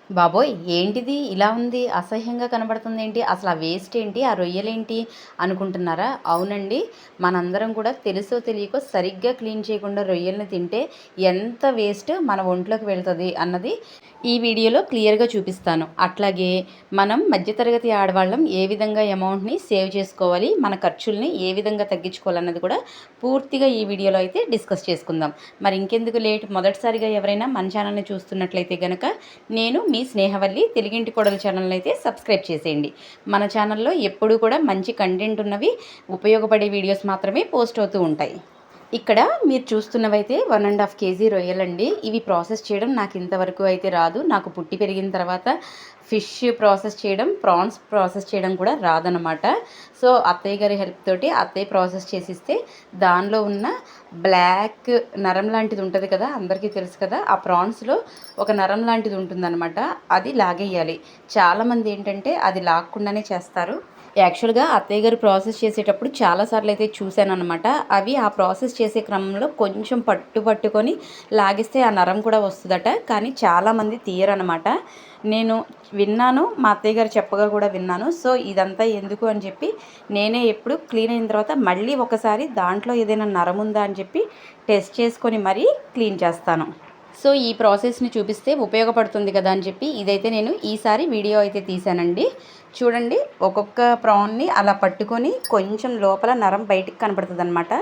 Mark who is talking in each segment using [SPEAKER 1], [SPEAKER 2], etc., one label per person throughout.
[SPEAKER 1] బాబోయ్! ఏంటిది ఇలా ఉంది? అసహ్యంగా కనబడుతుందేంటి? అసలు ఆ వేస్ట్ ఏంటి? ఆ రొయ్యలేంటి అనుకుంటున్నారా? అవునండి. మనందరం కూడా తెలుసో తెలియకో సరిగ్గా క్లీన్ చేయకుండా రొయ్యల్ని తింటే ఎంత వేస్ట్ మన ఒంట్లోకి వెళ్తది అన్నది ఈ వీడియోలో క్లియర్‌గా చూపిస్తాను. అట్లాగే మనం మధ్య తరగతి ఆడవాళ్ళం ఏ విధంగా అమౌంట్‌ని సేవ్ చేసుకోవాలి, మన ఖర్చుల్ని ఏ విధంగా తగ్గించుకోవాలన్నది కూడా పూర్తిగా ఈ వీడియోలో అయితే డిస్కస్ చేసుకుందాం. మరి ఇంకెందుకు లేట్, మొదటిసారిగా ఎవరైనా మన ఛానల్‌ని చూస్తున్నట్లయితే గనక నేను మీ స్నేహవల్లి తెలుగింటి కోడలు ఛానల్ అయితే సబ్స్క్రైబ్ చేసేయండి. మన ఛానల్లో ఎప్పుడూ కూడా మంచి కంటెంట్ ఉన్నవి, ఉపయోగపడే వీడియోస్ మాత్రమే పోస్ట్ అవుతూ ఉంటాయి. ఇక్కడ మీరు చూస్తున్నవైతే 1½ కేజీ రొయ్యలండి. ఇవి ప్రాసెస్ చేయడం నాకు ఇంతవరకు అయితే రాదు. నాకు పుట్టి పెరిగిన తర్వాత ఫిష్ ప్రాసెస్ చేయడం, ప్రాన్స్ ప్రాసెస్ చేయడం కూడా రాదనమాట. సో అత్తయ్య గారి హెల్ప్ తోటి అత్తయ్య ప్రాసెస్ చేసిస్తే దానిలో ఉన్న బ్లాక్ నరం లాంటిది ఉంటుంది కదా, అందరికీ తెలుసు కదా, ఆ ప్రాన్స్లో ఒక నరం లాంటిది ఉంటుందన్నమాట. అది లాగేయాలి. చాలామంది ఏంటంటే అది లాక్కుండానే చేస్తారు. యాక్చువల్‌గా అత్తయ్య గారు ప్రాసెస్ చేసేటప్పుడు చాలా సార్లు అయితే చూశాననమాట. అవి ఆ ప్రాసెస్ చేసే క్రమంలో కొంచెం పట్టుకొని లాగిస్తే ఆ నరం కూడా వస్తదట. కానీ చాలామంది తీయరనమాట. నేను విన్నాను. మా అత్తయ్య గారు చెప్పగా కూడా విన్నాను. సో ఇదంతా ఎందుకు అని చెప్పి నేనే ఎప్పుడు క్లీన్ అయిన తర్వాత మళ్ళీ ఒకసారి దాంట్లో ఏదైనా నరం ఉందా అని చెప్పి టెస్ట్ చేసుకొని మరీ క్లీన్ చేస్తాను. సో ఈ ప్రాసెస్ని చూపిస్తే ఉపయోగపడుతుంది కదా అని చెప్పి ఇదైతే నేను ఈసారి వీడియో అయితే తీశానండి. చూడండి, ఒక్కొక్క ప్రాన్ని అలా పట్టుకొని కొంచెం లోపల నరం బయటికి కనపడుతుంది అనమాట.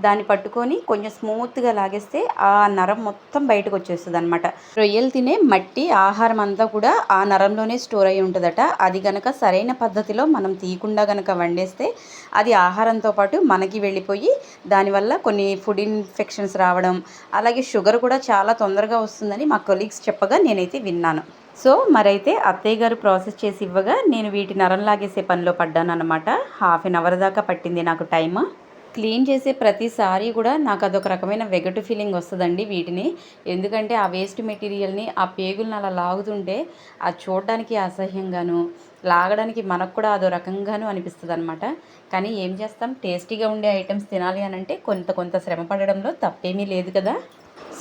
[SPEAKER 1] దాన్ని పట్టుకొని కొంచెం స్మూత్గా లాగేస్తే ఆ నరం మొత్తం బయటకు వచ్చేస్తుంది అనమాట. రొయ్యలు తినే మట్టి ఆహారం అంతా కూడా ఆ నరంలోనే స్టోర్ అయి ఉంటుందట. అది గనక సరైన పద్ధతిలో మనం తీయకుండా గనక వండేస్తే అది ఆహారంతో పాటు మనకి వెళ్ళిపోయి దానివల్ల కొన్ని ఫుడ్ ఇన్ఫెక్షన్స్ రావడం, అలాగే షుగర్ కూడా చాలా తొందరగా వస్తుందని మా కొలీగ్స్ చెప్పగా నేనైతే విన్నాను. సో మరైతే అత్తయ్య గారు ప్రాసెస్ చేసి ఇవ్వగా నేను వీటి నరం లాగేసే పనిలో పడ్డానన్నమాట. హాఫ్ ఎన్ అవర్ దాకా పట్టింది నాకు టైమ్. క్లీన్ చేసే ప్రతిసారి కూడా నాకు అదొక రకమైన వెగటు ఫీలింగ్ వస్తుందండి వీటిని. ఎందుకంటే ఆ వేస్ట్ మెటీరియల్ని, ఆ పేగులను అలా లాగుతుంటే అది చూడడానికి అసహ్యంగాను, లాగడానికి మనకు కూడా అదో రకంగాను అనిపిస్తుంది అనమాట. కానీ ఏం చేస్తాం, టేస్టీగా ఉండే ఐటమ్స్ తినాలి అని అంటే కొంత శ్రమ పడడంలో తప్పేమీ లేదు కదా.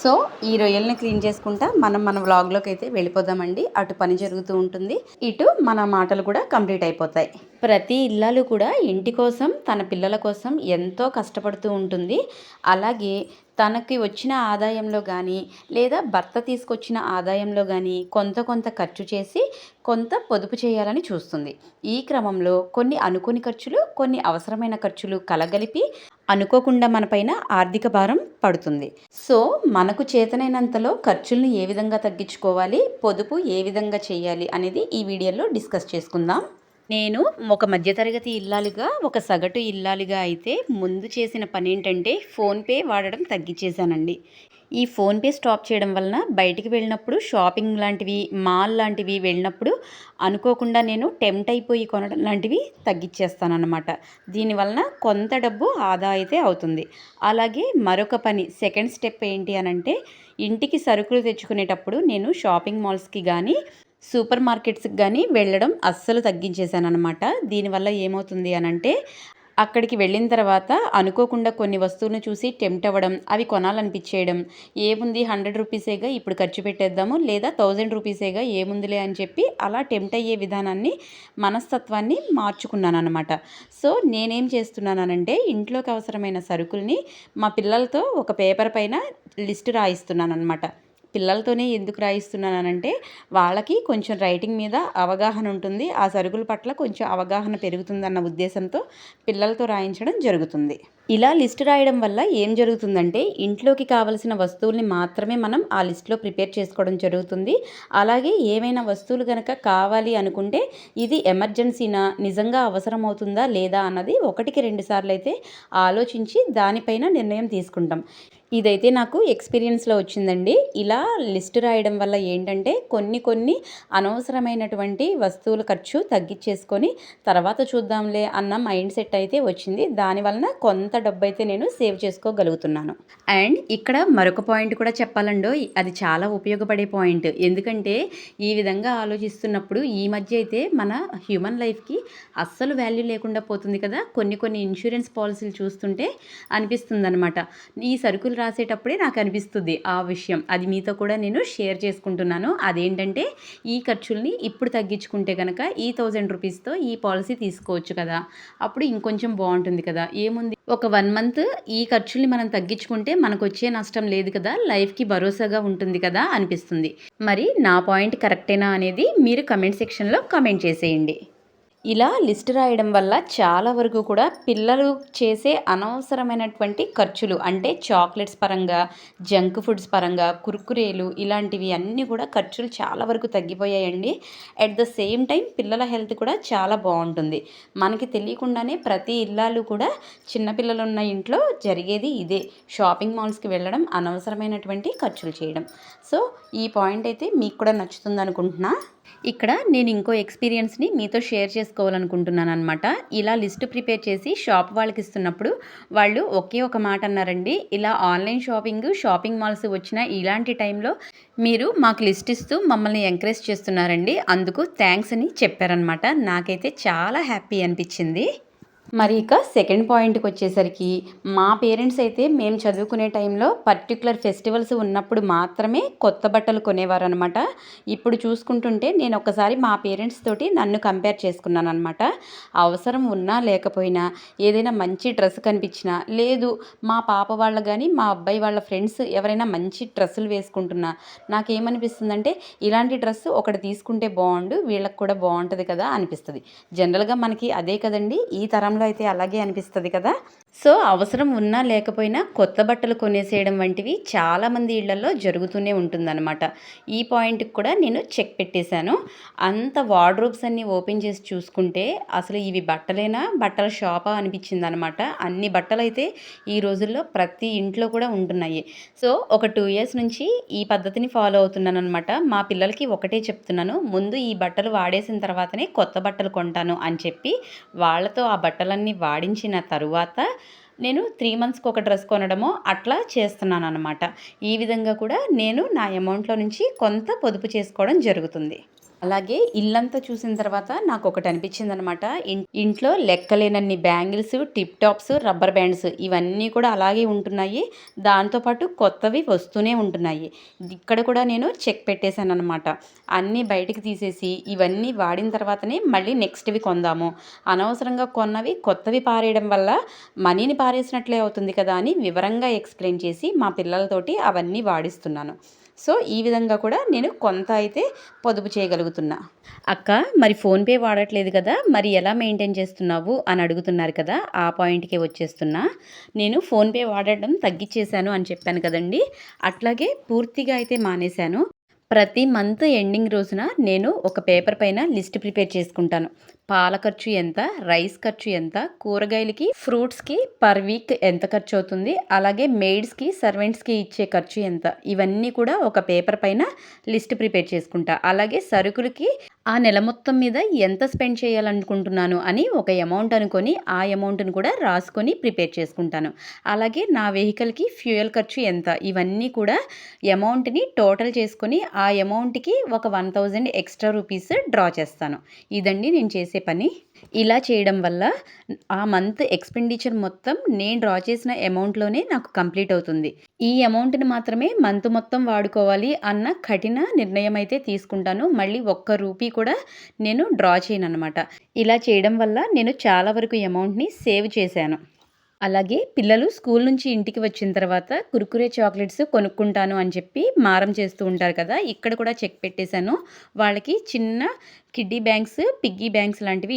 [SPEAKER 1] సో ఈ రొయ్యల్ని క్లీన్ చేసుకుంటా మన వ్లాగ్లోకి అయితే వెళ్ళిపోదామండి. అటు పని జరుగుతూ ఉంటుంది, ఇటు మన మాటలు కూడా కంప్లీట్ అయిపోతాయి. ప్రతి ఇల్లాలు కూడా ఇంటి కోసం, తన పిల్లల కోసం ఎంతో కష్టపడుతూ ఉంటుంది. అలాగే తనకి వచ్చిన ఆదాయంలో కానీ లేదా భర్త తీసుకొచ్చిన ఆదాయంలో కానీ కొంత ఖర్చు చేసి కొంత పొదుపు చేయాలని చూస్తుంది. ఈ క్రమంలో కొన్ని అనుకోని ఖర్చులు, కొన్ని అవసరమైన ఖర్చులు కలగలిపి అనుకోకుండా మనపైన ఆర్థిక భారం పడుతుంది. సో మనకు చేతనైనంతలో ఖర్చుల్ని ఏ విధంగా తగ్గించుకోవాలి, పొదుపు ఏ విధంగా చేయాలి అనేది ఈ వీడియోలో డిస్కస్ చేసుకుందాం. నేను ఒక మధ్యతరగతి ఇల్లాలుగా, ఒక సగటు ఇల్లాలుగా అయితే ముందు చేసిన పని ఏంటంటే ఫోన్పే వాడడం తగ్గించేశానండి. ఈ ఫోన్పే స్టాప్ చేయడం వలన బయటికి వెళ్ళినప్పుడు, షాపింగ్ లాంటివి, మాల్ లాంటివి వెళ్ళినప్పుడు అనుకోకుండా నేను టెంప్ట్ అయిపోయి కొనడం లాంటివి తగ్గించేస్తానన్నమాట. దీనివలన కొంత డబ్బు ఆదా అయితే అవుతుంది. అలాగే మరొక పని, సెకండ్ స్టెప్ ఏంటి అనంటే ఇంటికి సరుకులు తెచ్చుకునేటప్పుడు నేను షాపింగ్ మాల్స్కి కానీ సూపర్ మార్కెట్స్కి కానీ వెళ్ళడం అస్సలు తగ్గించేశానన్నమాట. దీనివల్ల ఏమవుతుంది అనంటే అక్కడికి వెళ్ళిన తర్వాత అనుకోకుండా కొన్ని వస్తువులను చూసి టెంప్ట్ అవ్వడం, అవి కొనాలనిపించేయడం, ఏముంది 100 రూపీసేగా ఇప్పుడు ఖర్చు పెట్టేద్దాము, లేదా 1000 రూపీసేగా ఏముందిలే అని చెప్పి అలా టెంప్ట్ అయ్యే విధానాన్ని, మనస్తత్వాన్ని మార్చుకున్నానన్నమాట. సో నేనేం చేస్తున్నానంటే ఇంట్లోకి అవసరమైన సరుకుల్ని మా పిల్లలతో ఒక పేపర్ పైన లిస్ట్ రాయిస్తున్నానన్నమాట. పిల్లలతోనే ఎందుకు రాయిస్తున్నానంటే వాళ్ళకి కొంచెం రైటింగ్ మీద అవగాహన ఉంటుంది, ఆ సరుకుల పట్ల కొంచెం అవగాహన పెరుగుతుందన్న ఉద్దేశంతో పిల్లలతో రాయించడం జరుగుతుంది. ఇలా లిస్ట్ రాయడం వల్ల ఏం జరుగుతుందంటే ఇంట్లోకి కావలసిన వస్తువుల్ని మాత్రమే మనం ఆ లిస్ట్లో ప్రిపేర్ చేసుకోవడం జరుగుతుంది. అలాగే ఏమైనా వస్తువులు కనుక కావాలి అనుకుంటే ఇది ఎమర్జెన్సీనా, నిజంగా అవసరం అవుతుందా లేదా అన్నది 1-2 సార్లు అయితే ఆలోచించి దానిపైన నిర్ణయం తీసుకుంటాం. ఇదైతే నాకు ఎక్స్పీరియన్స్లో వచ్చిందండి. ఇలా లిస్ట్ రాయడం వల్ల ఏంటంటే కొన్ని అనవసరమైనటువంటి వస్తువుల ఖర్చు తగ్గించేసుకొని తర్వాత చూద్దాంలే అన్న మైండ్ సెట్ అయితే వచ్చింది. దానివలన కొంత డబ్బు అయితే నేను సేవ్ చేసుకోగలుగుతున్నాను. అండ్ ఇక్కడ మరొక పాయింట్ కూడా చెప్పాలండో, అది చాలా ఉపయోగపడే పాయింట్. ఎందుకంటే ఈ విధంగా ఆలోచిస్తున్నప్పుడు ఈ మధ్య అయితే మన హ్యూమన్ లైఫ్కి అస్సలు వాల్యూ లేకుండా పోతుంది కదా. కొన్ని కొన్ని ఇన్సూరెన్స్ పాలసీలు చూస్తుంటే అనిపిస్తుందనమాట. ఈ సరుకులు రాసేటప్పుడే నాకు అనిపిస్తుంది ఆ విషయం. అది మీతో కూడా నేను షేర్ చేసుకుంటున్నాను. అదేంటంటే ఈ ఖర్చుల్ని ఇప్పుడు తగ్గించుకుంటే కనుక ఈ 1000 రూపీస్తో ఈ పాలసీ తీసుకోవచ్చు కదా, అప్పుడు ఇంకొంచెం బాగుంటుంది కదా. ఏముంది, ఒక 1 మంత్ ఈ ఖర్చుల్ని మనం తగ్గించుకుంటే మనకు వచ్చే నష్టం లేదు కదా, లైఫ్కి భరోసాగా ఉంటుంది కదా అనిపిస్తుంది. మరి నా పాయింట్ కరెక్టేనా అనేది మీరు కమెంట్ సెక్షన్లో కమెంట్ చేసేయండి. ఇలా లిస్ట్ రాయడం వల్ల చాలా వరకు కూడా పిల్లలు చేసే అనవసరమైనటువంటి ఖర్చులు, అంటే చాక్లెట్స్ పరంగా, జంక్ ఫుడ్స్ పరంగా, కుర్కురేలు ఇలాంటివి అన్నీ కూడా ఖర్చులు చాలా వరకు తగ్గిపోయాయండి. అట్ ద సేమ్ టైం పిల్లల హెల్త్ కూడా చాలా బాగుంటుంది. మనకి తెలియకుండానే ప్రతి ఇల్లాలు కూడా చిన్నపిల్లలు ఉన్న ఇంట్లో జరిగేది ఇదే, షాపింగ్ మాల్స్కి వెళ్ళడం, అనవసరమైనటువంటి ఖర్చులు చేయడం. సో ఈ పాయింట్ అయితే మీకు కూడా నచ్చుతుంది అనుకుంటున్నా. ఇక్కడ నేను ఇంకో ఎక్స్పీరియన్స్ని మీతో షేర్ చేసుకోవాలనుకుంటున్నాను అనమాట. ఇలా లిస్ట్ ప్రిపేర్ చేసి షాప్ వాళ్ళకి ఇస్తున్నప్పుడు వాళ్ళు ఒకే ఒక మాట అన్నారండి, ఇలా ఆన్లైన్ షాపింగ్ మాల్స్ వచ్చిన ఇలాంటి టైంలో మీరు మాకు లిస్ట్ ఇస్తూ మమ్మల్ని ఎంకరేజ్ చేస్తున్నారండి, అందుకు థ్యాంక్స్ అని చెప్పారనమాట. నాకైతే చాలా హ్యాపీ అనిపించింది. మరి ఇక సెకండ్ పాయింట్కి వచ్చేసరికి, మా పేరెంట్స్ అయితే మేము చదువుకునే టైంలో పర్టికులర్ ఫెస్టివల్స్ ఉన్నప్పుడు మాత్రమే కొత్త బట్టలు కొనేవారనమాట. ఇప్పుడు చూసుకుంటుంటే నేను ఒకసారి మా పేరెంట్స్ తోటి నన్ను కంపేర్ చేసుకున్నాను అనమాట. అవసరం ఉన్నా లేకపోయినా ఏదైనా మంచి డ్రెస్ కనిపించినా, లేదు మా పాప వాళ్ళ కానీ మా అబ్బాయి వాళ్ళ ఫ్రెండ్స్ ఎవరైనా మంచి డ్రెస్సులు వేసుకుంటున్నా నాకేమనిపిస్తుందంటే, ఇలాంటి డ్రెస్ ఒకటి తీసుకుంటే బాగుండు, వీళ్ళకి కూడా బాగుంటుంది కదా అనిపిస్తుంది. జనరల్గా మనకి అదే కదండి, ఈ తరంలో అయితే అలాగే అనిపిస్తుంది కదా. సో అవసరం ఉన్నా లేకపోయినా కొత్త బట్టలు కొనేసేయడం వంటివి చాలామంది ఇళ్లలో జరుగుతూనే ఉంటుందన్నమాట. ఈ పాయింట్కి కూడా నేను చెక్ పెట్టేశాను. అంత వార్డ్రోబ్స్ అన్నీ ఓపెన్ చేసి చూసుకుంటే అసలు ఇవి బట్టలేనా, బట్టల షాపా అనిపించింది అనమాట. అన్ని బట్టలు అయితే ఈ రోజుల్లో ప్రతి ఇంట్లో కూడా ఉంటున్నాయి. సో ఒక 2 years నుంచి ఈ పద్ధతిని ఫాలో అవుతున్నాను అనమాట. మా పిల్లలకి ఒకటే చెప్తున్నాను, ముందు ఈ బట్టలు వాడేసిన తర్వాతనే కొత్త బట్టలు కొంటాను అని చెప్పి వాళ్ళతో ఆ బట్టలన్నీ వాడించిన తరువాత నేను 3 monthsకి ఒక డ్రెస్ కొనడమో అట్లా చేస్తున్నాను అనమాట. ఈ విధంగా కూడా నేను నా అమౌంట్లో నుంచి కొంత పొదుపు చేసుకోవడం జరుగుతుంది. అలాగే ఇల్లంతా చూసిన తర్వాత నాకు ఒకటి అనిపించింది అనమాట. ఇంట్లో లెక్కలేనన్ని bangles, tip tops, rubber bands ఇవన్నీ కూడా అలాగే ఉంటున్నాయి. దాంతోపాటు కొత్తవి వస్తూనే ఉంటున్నాయి. ఇక్కడ కూడా నేను చెక్ పెట్టేశాను అనమాట. అన్నీ బయటికి తీసేసి ఇవన్నీ వాడిన తర్వాతనే మళ్ళీ నెక్స్ట్వి కొందాము, అనవసరంగా కొన్నవి కొత్తవి పారేయడం వల్ల మనీని పారేసినట్లే అవుతుంది కదా అని వివరంగా ఎక్స్ప్లెయిన్ చేసి మా పిల్లలతోటి అవన్నీ వాడిస్తున్నాను. సో ఈ విధంగా కూడా నేను కొంత అయితే పొదుపు చేయగలుగుతున్నా. అక్క మరి ఫోన్పే వాడట్లేదు కదా, మరి ఎలా మెయింటైన్ చేస్తున్నావు అని అడుగుతున్నారు కదా, ఆ పాయింట్కే వచ్చేస్తున్నా. నేను ఫోన్పే వాడటం తగ్గించేశాను అని చెప్పాను కదండి, అట్లాగే పూర్తిగా అయితే మానేశాను. ప్రతి మంత్ ఎండింగ్ రోజున నేను ఒక పేపర్ పైన లిస్ట్ ప్రిపేర్ చేసుకుంటాను. పాల ఖర్చు ఎంత, రైస్ ఖర్చు ఎంత, కూరగాయలకి ఫ్రూట్స్కి పర్ వీక్ ఎంత ఖర్చు అవుతుంది, అలాగే మెయిడ్స్కి సర్వెంట్స్కి ఇచ్చే ఖర్చు ఎంత, ఇవన్నీ కూడా ఒక పేపర్ పైన లిస్ట్ ప్రిపేర్ చేసుకుంటా. అలాగే సరుకులకి ఆ నెల మొత్తం మీద ఎంత స్పెండ్ చేయాలనుకుంటున్నాను అని ఒక అమౌంట్ అనుకొని ఆ అమౌంట్ని కూడా రాసుకొని ప్రిపేర్ చేసుకుంటాను. అలాగే నా వెహికల్కి ఫ్యూయల్ ఖర్చు ఎంత, ఇవన్నీ కూడా అమౌంట్ని టోటల్ చేసుకొని ఆ అమౌంట్కి ఒక 1000 ఎక్స్ట్రా రూపీస్ డ్రా చేస్తాను. ఇదండి నేను చేసే పని. ఇలా చేయడం వల్ల ఆ మంత్ ఎక్స్పెండిచర్ మొత్తం నేను డ్రా చేసిన అమౌంట్లోనే నాకు కంప్లీట్ అవుతుంది. ఈ అమౌంట్ని మాత్రమే మంత్ మొత్తం వాడుకోవాలి అన్న కఠిన నిర్ణయం అయితే తీసుకుంటాను. మళ్ళీ ఒక్క రూపీ కూడా నేను డ్రా చేయను అనమాట. ఇలా చేయడం వల్ల నేను చాలా వరకు అమౌంట్ని సేవ్ చేశాను. అలాగే పిల్లలు స్కూల్ నుంచి ఇంటికి వచ్చిన తర్వాత కుర్కురే చాక్లెట్స్ కొనుక్కుంటాను అని చెప్పి మారం చేస్తూ ఉంటారు కదా, ఇక్కడ కూడా చెక్ పెట్టేశాను. వాళ్ళకి చిన్న కిడ్డీ బ్యాంక్స్, పిగ్గీ బ్యాంక్స్ లాంటివి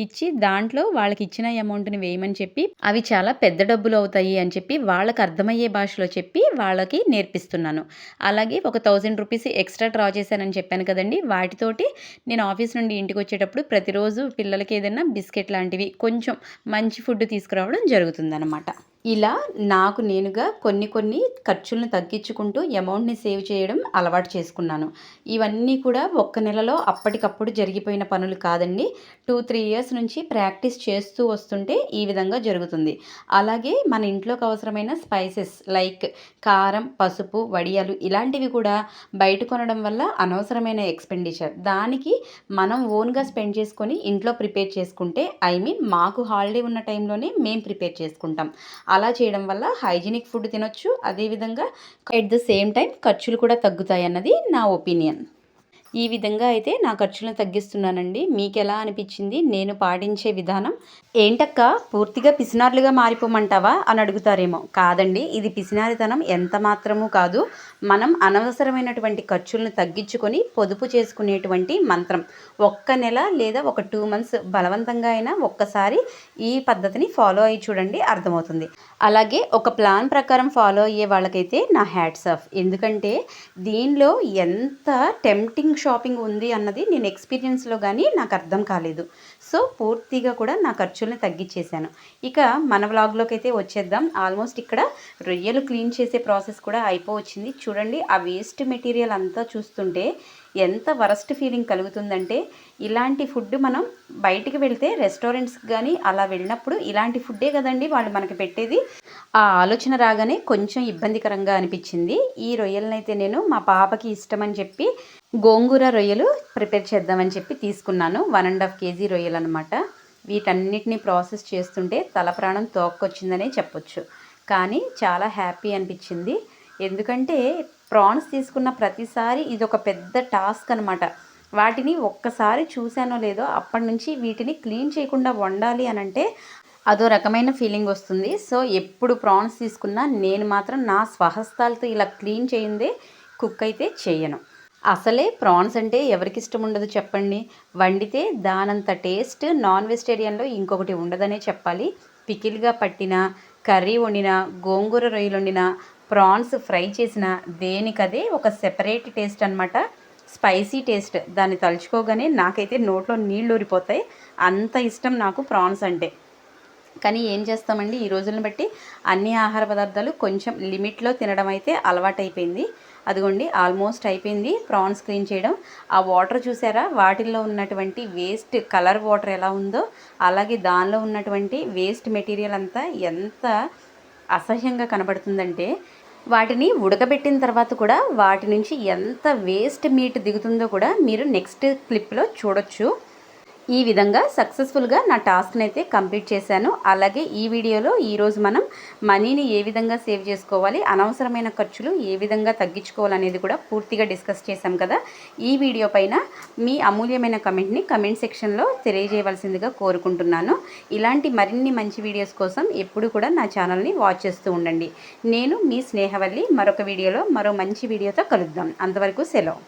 [SPEAKER 1] ఇచ్చి దాంట్లో వాళ్ళకి ఇచ్చిన అమౌంట్ని వేయమని చెప్పి, అవి చాలా పెద్ద డబ్బులు అవుతాయి అని చెప్పి వాళ్ళకి అర్థమయ్యే భాషలో చెప్పి వాళ్ళకి నేర్పిస్తున్నాను. అలాగే ఒక 1000 రూపీస్ ఎక్స్ట్రా డ్రా చేశానని చెప్పాను కదండి, వాటితోటి నేను ఆఫీస్ నుండి ఇంటికి వచ్చేటప్పుడు ప్రతిరోజు పిల్లలకి ఏదైనా బిస్కెట్ లాంటివి కొంచెం మంచి ఫుడ్ తీసుకురావడం జరుగుతుందన్నమాట. ఇలా నాకు నేనుగా కొన్ని కొన్ని ఖర్చులను తగ్గించుకుంటూ అమౌంట్‌ని సేవ్ చేయడం అలవాటు చేసుకున్నాను. ఇవన్నీ కూడా ఒక్క నెలలో అప్పటికప్పుడు జరిగిపోయిన పనులు కాదండి. 2, 3 ఇయర్స్ నుంచి ప్రాక్టీస్ చేస్తూ వస్తుంటే ఈ విధంగా జరుగుతుంది. అలాగే మన ఇంట్లోకి అవసరమైన స్పైసెస్ లైక్ కారం, పసుపు, వడియాలు ఇలాంటివి కూడా బయట కొనడం వల్ల అనవసరమైన ఎక్స్‌పెండిచర్. దానికి మనం ఓన్‌గా స్పెండ్ చేసుకొని ఇంట్లో ప్రిపేర్ చేసుకుంటే మాకు హాలిడే ఉన్న టైంలోనే మేము ప్రిపేర్ చేసుకుంటాం. అలా చేయడం వల్ల హైజీనిక్ ఫుడ్ తినొచ్చు. అదేవిధంగా ఎట్ ద సేమ్ టైం ఖర్చులు కూడా తగ్గుతాయన్నది నా ఒపీనియన్. ఈ విధంగా అయితే నా ఖర్చులను తగ్గిస్తున్నానండి. మీకెలా అనిపించింది నేను పాటించే విధానం? ఏంటక్కా పూర్తిగా పిసినారులుగా మారిపోమంటావా అని అడుగుతారేమో. కాదండి, ఇది పిసినారితనం ఎంత మాత్రమూ కాదు. మనం అనవసరమైనటువంటి ఖర్చులను తగ్గించుకొని పొదుపు చేసుకునేటువంటి మంత్రం. ఒక్క నెల లేదా ఒక 2 మంత్స్ బలవంతంగా అయినా ఒక్కసారి ఈ పద్ధతిని ఫాలో అయ్యి చూడండి, అర్థమవుతుంది. అలాగే ఒక ప్లాన్ ప్రకారం ఫాలో అయ్యే వాళ్ళకైతే నా హ్యాట్స్ ఆఫ్. ఎందుకంటే దీనిలో ఎంత టెంప్టింగ్ షాపింగ్ ఉంది అన్నది నేను ఎక్స్పీరియన్స్లో కానీ నాకు అర్థం కాలేదు. సో పూర్తిగా కూడా నా ఖర్చుల్ని తగ్గించేశాను. ఇక మన వ్లాగ్లోకి అయితే వచ్చేద్దాం. ఆల్మోస్ట్ ఇక్కడ రొయ్యలు క్లీన్ చేసే ప్రాసెస్ కూడా అయిపోవచ్చింది. చూడండి, ఆ వేస్ట్ మెటీరియల్ అంతా చూస్తుంటే ఎంత వరస్ట్ ఫీలింగ్ కలుగుతుందంటే, ఇలాంటి ఫుడ్ మనం బయటికి వెళ్తే రెస్టారెంట్స్కి కానీ అలా వెళ్ళినప్పుడు ఇలాంటి ఫుడ్డే కదండి వాళ్ళు మనకి పెట్టేది. ఆ ఆలోచన రాగానే కొంచెం ఇబ్బందికరంగా అనిపించింది. ఈ రొయ్యలనైతే నేను మా పాపకి ఇష్టమని చెప్పి గోంగూర రొయ్యలు ప్రిపేర్ చేద్దామని చెప్పి తీసుకున్నాను. 1.5 కేజీ రొయ్యలు అనమాట. వీటన్నిటిని ప్రాసెస్ చేస్తుంటే తల ప్రాణం తోక్కొచ్చిందనే చెప్పొచ్చు. కానీ చాలా హ్యాపీ అనిపించింది. ఎందుకంటే ప్రాన్స్ తీసుకున్న ప్రతిసారి ఇదొక పెద్ద టాస్క్ అనమాట. వాటిని ఒక్కసారి చూశానో లేదో అప్పటి నుంచి వీటిని క్లీన్ చేయకుండా వండాలి అనంటే అదో రకమైన ఫీలింగ్ వస్తుంది. సో ఎప్పుడు ప్రాన్స్ తీసుకున్నా నేను మాత్రం నా స్వహస్తాలతో ఇలా క్లీన్ చేయిందే కుక్ అయితే చేయను. అసలే ప్రాన్స్ అంటే ఎవరికి ఇష్టం ఉండదు చెప్పండి. వండితే దానంత టేస్ట్ నాన్ వెజిటేరియన్లో ఇంకొకటి ఉండదనే చెప్పాలి. పికిల్గా పట్టిన, కర్రీ వండిన, గోంగూర రొయ్యలు వండిన, ప్రాన్స్ ఫ్రై చేసిన దేనికదే ఒక సెపరేట్ టేస్ట్ అనమాట. Spicy taste. దాన్ని తలుచుకోగానే నాకైతే నోట్లో నీళ్ళు ఊరిపోతాయి. అంత ఇష్టం నాకు ప్రాన్స్ అంటే. కానీ ఏం చేస్తామండి, ఈ రోజులను బట్టి అన్ని ఆహార పదార్థాలు కొంచెం లిమిట్లో తినడం అయితే అలవాటైపోయింది. అదిగోండి ఆల్మోస్ట్ అయిపోయింది ప్రాన్స్ క్లీన్ చేయడం. ఆ వాటర్ చూసారా, వాటిల్లో ఉన్నటువంటి వేస్ట్ కలర్ వాటర్ ఎలా ఉందో, అలాగే దానిలో ఉన్నటువంటి వేస్ట్ మెటీరియల్ అంతా ఎంత అసహ్యంగా కనబడుతుందంటే, వాటిని ఉడకబెట్టిన తర్వాత కూడా వాటి నుంచి ఎంత వేస్ట్ మీట్ దిగుతుందో కూడా మీరు నెక్స్ట్ క్లిప్లో చూడొచ్చు. ఈ విధంగా సక్సెస్ఫుల్గా నా టాస్క్ని అయితే కంప్లీట్ చేశాను. అలాగే ఈ వీడియోలో ఈరోజు మనం మనీని ఏ విధంగా సేవ్ చేసుకోవాలి, అనవసరమైన ఖర్చులు ఏ విధంగా తగ్గించుకోవాలనేది కూడా పూర్తిగా డిస్కస్ చేశాం కదా. ఈ వీడియో పైన మీ అమూల్యమైన కమెంట్ని కమెంట్ సెక్షన్లో తెలియజేయవలసిందిగా కోరుకుంటున్నాను. ఇలాంటి మరిన్ని మంచి వీడియోస్ కోసం ఎప్పుడు కూడా నా ఛానల్ని వాచ్ చేస్తూ ఉండండి. నేను మీ స్నేహవల్లి. మరొక వీడియోలో మరో మంచి వీడియోతో కలుద్దాం. అంతవరకు సెలవు.